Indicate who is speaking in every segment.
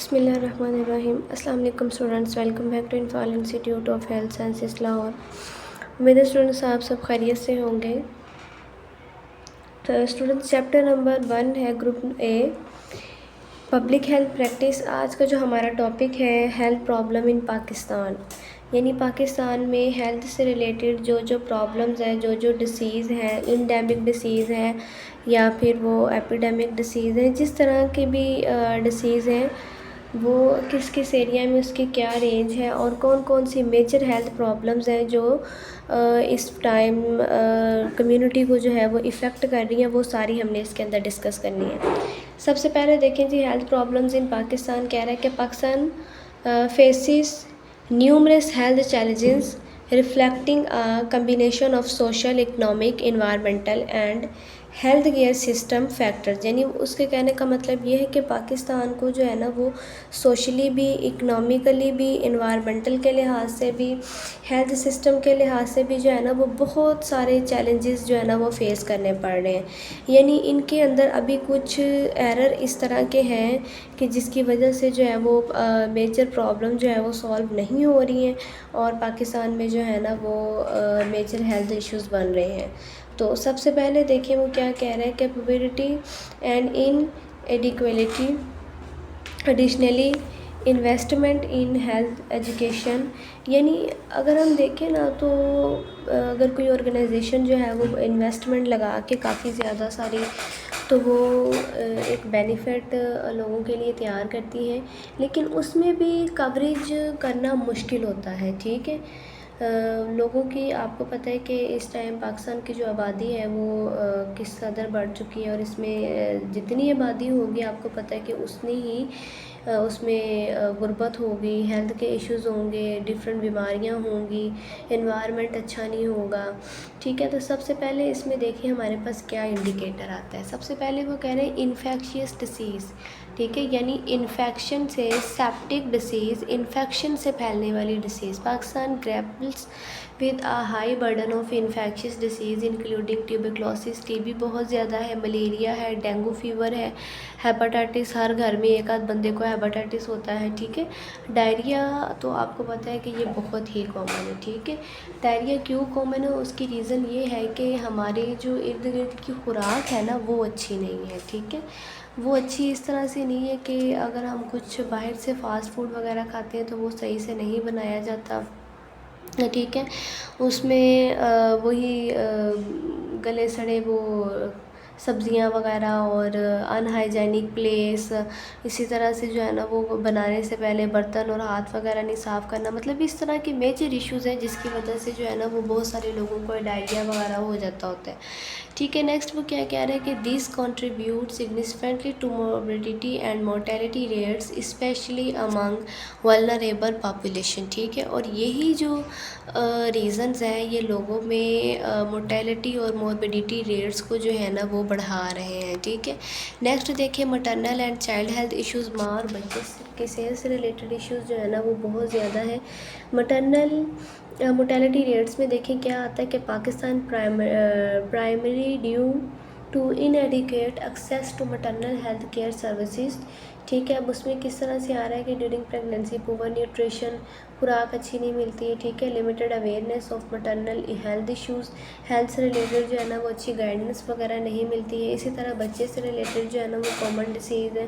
Speaker 1: बिस्मिल्लाहिर्रहमानिर्रहीम। अस्सलाम वालेकुम students, welcome back to Infal institute of health sciences Lahore. उम्मीद है स्टूडेंट्स आप सब खैरियत से होंगे। तो स्टूडेंट्स चैप्टर नंबर 1 है group a public health practice. आज का जो हमारा टॉपिक है हेल्थ प्रॉब्लम इन पाकिस्तान, यानी पाकिस्तान में हेल्थ से रिलेटेड जो जो प्रॉब्लम्स हैं, जो जो डिसीज़ हैं, इंडेमिक डिसीज़ हैं या फिर वो एपिडेमिक डिसीज़ हैं, जिस तरह के भी डिसीज़ हैं वो किस किस एरिया में उसकी क्या रेंज है और कौन कौन सी मेजर हेल्थ प्रॉब्लम्स हैं जो इस टाइम कम्युनिटी को जो है वो इफ़ेक्ट कर रही हैं, वो सारी हमने इसके अंदर डिस्कस करनी है। सबसे पहले देखें जी हेल्थ प्रॉब्लम्स इन पाकिस्तान कह रहा है कि Pakistan faces numerous health challenges reflecting a combination of social, economic, environmental and health care system factors. यानी उसके कहने का मतलब ये है कि पाकिस्तान को जो है ना वो सोशली भी, इकनॉमिकली भी, इन्वायरमेंटल के लिहाज से भी, हेल्थ सिस्टम के लिहाज से भी जो है ना वो बहुत सारे चैलेंजेस जो है ना वो फेस करने पड़ रहे हैं। यानी इनके अंदर अभी कुछ एरर इस तरह के हैं कि जिसकी वजह से जो है वो मेजर प्रॉब्लम जो है वो सॉल्व नहीं हो रही हैं और पाकिस्तान में जो है ना वो मेजर हेल्थ इश्यूज़ बन रहे हैं। तो सबसे पहले देखिए वो क्या कह रहे हैं, capability and inequality, additionally investment in health education. यानी अगर हम देखें ना तो अगर कोई ऑर्गेनाइजेशन जो है वो इन्वेस्टमेंट लगा के काफ़ी ज़्यादा सारी तो वो एक बेनिफिट लोगों के लिए तैयार करती है, लेकिन उसमें भी कवरेज करना मुश्किल होता है। ठीक है, लोगों की आपको पता है कि इस टाइम पाकिस्तान की जो आबादी है वो किस कदर बढ़ चुकी है और इसमें जितनी आबादी होगी आपको पता है कि उतनी ही उसमें गुर्बत होगी, हेल्थ के इश्यूज़ होंगे, डिफरेंट बीमारियां होंगी, एनवायरनमेंट अच्छा नहीं होगा। ठीक है, तो सबसे पहले इसमें देखिए हमारे पास क्या इंडिकेटर आता है। सबसे पहले वो कह रहे हैं इन्फेक्शियस डिसीज़। ठीक है, यानी इन्फेक्शन से, सेप्टिक डिसीज़, इन्फेक्शन से फैलने वाली disease. Pakistan grapples with a high burden of infectious disease including tuberculosis, TB बहुत ज़्यादा है, मलेरिया है, डेंगू फीवर है, हेपेटाइटिस, हर घर में एक आध बंदे को हेपेटाइटिस होता है। ठीक है, डायरिया तो आपको पता है कि ये बहुत ही कॉमन है। ठीक है, डायरिया क्यों कॉमन है, उसकी रीज़न ये है कि हमारे जो इर्द गिर्द की खुराक है ना वो अच्छी नहीं है। ठीक है, वो अच्छी इस तरह से नहीं है कि अगर हम कुछ बाहर से फ़ास्ट फूड वगैरह खाते हैं तो वो सही से नहीं बनाया जाता। ठीक है, उसमें वही गले सड़े वो सब्ज़ियाँ वगैरह और अनहाइजेनिक प्लेस, इसी तरह से जो है ना वो बनाने से पहले बर्तन और हाथ वगैरह नहीं साफ़ करना, मतलब इस तरह के मेजर इश्यूज़ हैं जिसकी वजह से जो है ना वो बहुत सारे लोगों को डायरिया वगैरह हो जाता होता है। ठीक है, नेक्स्ट वो क्या कह रहे हैं कि this contribute significantly to morbidity and mortality rates specially among vulnerable population. ठीक है, और यही जो रीज़न्स हैं ये लोगों में मोर्टेलिटी और मोर्बिडिटी रेट्स को जो है ना वो बढ़ा रहे हैं। ठीक है, नेक्स्ट देखिए maternal and child health issues, माँ और बच्चे के सेहत से रिलेटेड इश्यूज़ जो है ना वो बहुत ज़्यादा है। मटरनल मोर्टेलिटी रेट्स में देखें क्या आता है कि Pakistan primary due to inadequate access to maternal health care services. ठीक है, अब उसमें किस तरह से आ रहा है कि ड्यूरिंग प्रेगनेंसी पुअर न्यूट्रिशन, खुराक अच्छी नहीं मिलती है। ठीक है, limited awareness of maternal health issues, health से रिलेटेड जो है ना वो अच्छी गाइडेंस वगैरह नहीं मिलती है। इसी तरह बच्चे से रिलेटेड जो है ना वो कॉमन डिसीज़ है,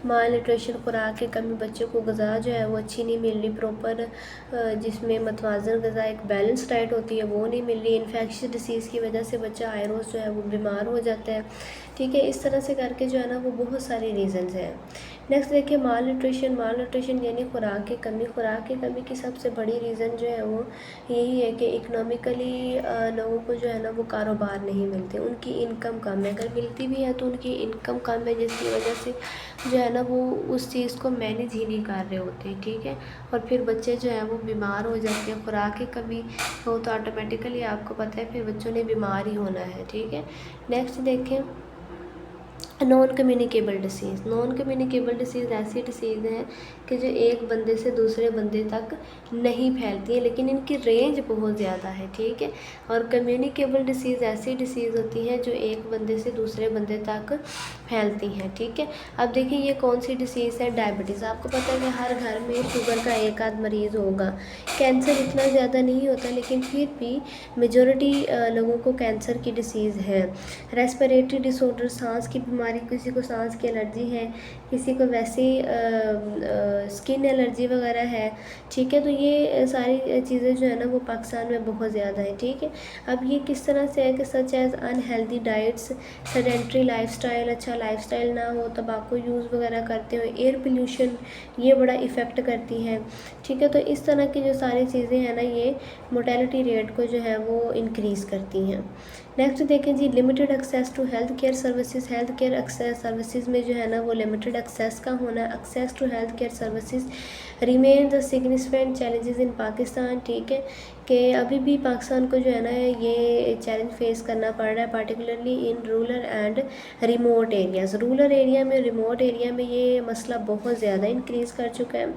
Speaker 1: माल न्यूट्रिशन, खुराक की कमी, बच्चों को ग़िज़ा जो है वो अच्छी नहीं मिल रही प्रॉपर, जिसमें मतवाज़न ग़िज़ा एक बैलेंस डाइट होती है वो नहीं मिल रही। इन्फेक्शियस डिसीज़ की वजह से बच्चा आए रोज़ जो है वो बीमार हो जाता है। ठीक है, इस तरह से करके जो है ना वो बहुत सारे रीज़न्स हैं। नेक्स्ट देखिए माल न्यूट्रिशन यानी खुराक की कमी। खुराक की कमी की सबसे बड़ी रीज़न जो है वो यही है कि इकनॉमिकली लोगों को जो है ना वो कारोबार नहीं मिलते, उनकी इनकम कम है, अगर मिलती भी है तो उनकी इनकम कम है, जिसकी वजह से जो है ना वो उस चीज़ को मैनेज ही नहीं कर रहे होते। ठीक है, और फिर बच्चे जो है वो बीमार हो जाते हैं। खुराक की कमी हो तो ऑटोमेटिकली आपको पता है फिर बच्चों ने बीमार ही होना है। ठीक है, नेक्स्ट देखें नॉन कम्युनिकेबल डिसीज़ ऐसी डिसीज़ हैं कि जो एक बंदे से दूसरे बंदे तक नहीं फैलती है, लेकिन इनकी रेंज बहुत ज़्यादा है, ठीक है। और कम्युनिकेबल डिसीज़ ऐसी डिसीज़ होती हैं जो एक बंदे से दूसरे बंदे तक फैलती हैं, ठीक है। अब देखिए ये कौन सी डिसीज़ है, डायबिटीज़। आपको पता है कि हर घर में शुगर का एक आध मरीज़ होगा। कैंसर इतना ज़्यादा नहीं होता, लेकिन फिर भी मेजॉरिटी लोगों को कैंसर की डिसीज़ है। रेस्पिरेटरी डिसऑर्डर, सांस की बीमारी, किसी को सांस की एलर्जी है, किसी को वैसे स्किन एलर्जी वगैरह है, ठीक है। तो ये सारी चीज़ें जो है ना वो पाकिस्तान में बहुत ज़्यादा है, ठीक है। अब ये किस तरह से है कि such as unhealthy diets, sedentary lifestyle, अच्छा लाइफस्टाइल ना हो, तंबाकू यूज़ वगैरह करते हो, एयर पोल्यूशन, ये बड़ा इफ़ेक्ट करती है, ठीक है। तो इस तरह की जो सारी चीज़ें हैं ना ये मोर्टेलिटी रेट को जो है वो इंक्रीज़ करती हैं। नेक्स्ट देखें जी, limited access to health care services. Health care access services में जो है ना वो लिमिटेड एक्सेस का होना, access to health care services remain the significant challenges in Pakistan, ठीक है। कि अभी भी पाकिस्तान को जो है ना ये चैलेंज फेस करना पड़ रहा है, particularly in rural and remote areas. Rural area में, रिमोट एरिया में ये मसला बहुत ज़्यादा इंक्रीज़ कर चुका है।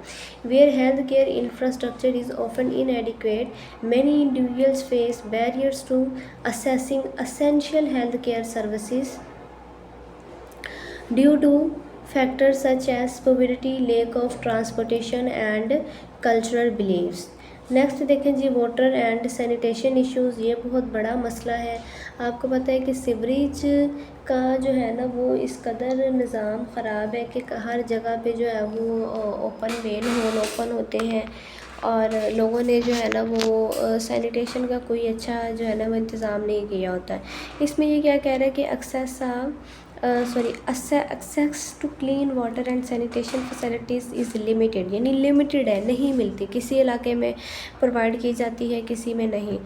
Speaker 1: Where health care infrastructure is often inadequate, many individuals face barriers to assessing essential healthcare services due to factors such as poverty, lack of transportation and cultural beliefs। Next देखें जी, water and sanitation issues, ये बहुत बड़ा मसला है। आपको पता है कि सीवरेज का जो है ना वो इस कदर निज़ाम ख़राब है कि हर जगह पे जो है वो ओपन मेन होल ओपन होते हैं, और लोगों ने जो है ना वो सैनिटेशन का कोई अच्छा जो है ना वो इंतज़ाम नहीं किया होता है। इसमें ये क्या कह रहा है कि access to clean water and sanitation facilities is limited, यानी लिमिटेड है, नहीं मिलती, किसी इलाके में प्रोवाइड की जाती है, किसी में नहीं।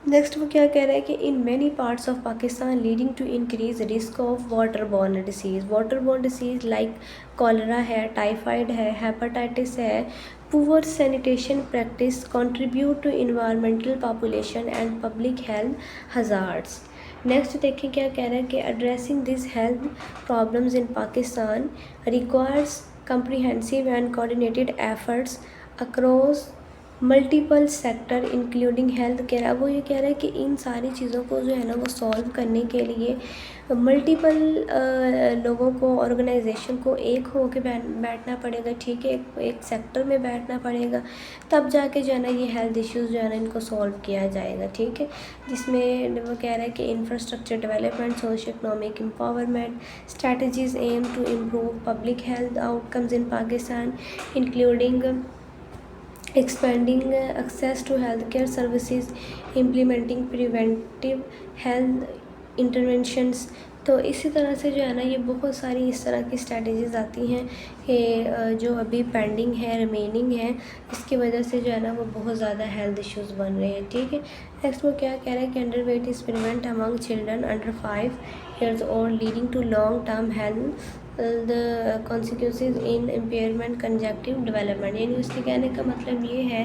Speaker 1: नेक्स्ट वो क्या कह रहा है कि in many parts of Pakistan leading to increase risk of water borne disease like cholera है, टाइफाइड है, हेपेटाइटिस है। Poor sanitation practice contribute to environmental population and public health hazards. Next देखिए क्या कह रहा है कि addressing this health problems in Pakistan requires comprehensive and coordinated efforts across multiple sector including health care. अब वो ये कह रहा है कि इन सारी चीज़ों को जो है ना वो सॉल्व करने के लिए मल्टीपल लोगों को, ऑर्गेनाइजेशन को एक हो के बैठना पड़ेगा, ठीक है, एक सेक्टर में बैठना पड़ेगा, तब जाके जो है ना ये हेल्थ इश्यूज़ जो है ना इनको सॉल्व किया जाएगा, ठीक है। जिसमें वो कह रहा है कि infrastructure development, socio economic empowerment strategies aim to improve public health outcomes in Pakistan including expanding access to healthcare services, implementing preventive health interventions। तो इसी तरह से जो है ना ये बहुत सारी इस तरह की स्ट्रैटेजीज़ आती हैं कि जो अभी पेंडिंग है, रिमेनिंग है, इसकी वजह से जो है ना वो बहुत ज़्यादा हेल्थ इश्यूज़ बन रहे हैं, ठीक है। नेक्स्ट वो क्या कह रहा है कि underweight is prevent among children under 5 years old leading to long term health the consequences in impairment conjunctive development. यानी उसके कहने का मतलब ये है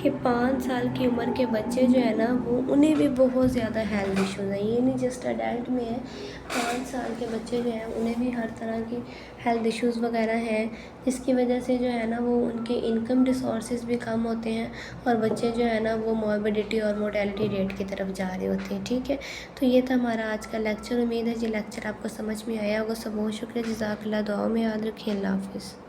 Speaker 1: कि 5 साल की उम्र के बच्चे जो है ना वो उन्हें भी बहुत ज़्यादा हेल्थ इश्यूज़ हैं। ये नहीं जस्ट अडल्ट में है, 5 साल के बच्चे जो हैं उन्हें भी हर तरह की हेल्थ इश्यूज़ वगैरह हैं, जिसकी वजह से जो है ना वो उनके इनकम रिसोर्सेज भी कम होते हैं और बच्चे जो है ना वो मॉर्बिडिटी और मोर्टेलिटी रेट की तरफ जा रहे होते हैं, ठीक है। तो ये था हमारा आज का लेक्चर। उम्मीद है ये लेक्चर आपको समझ में आया होगा। सब बहुत शुक्रिया, जज़ाकल्लाह। दुआओं में याद रखिए। अल्लाह हाफ़िज़।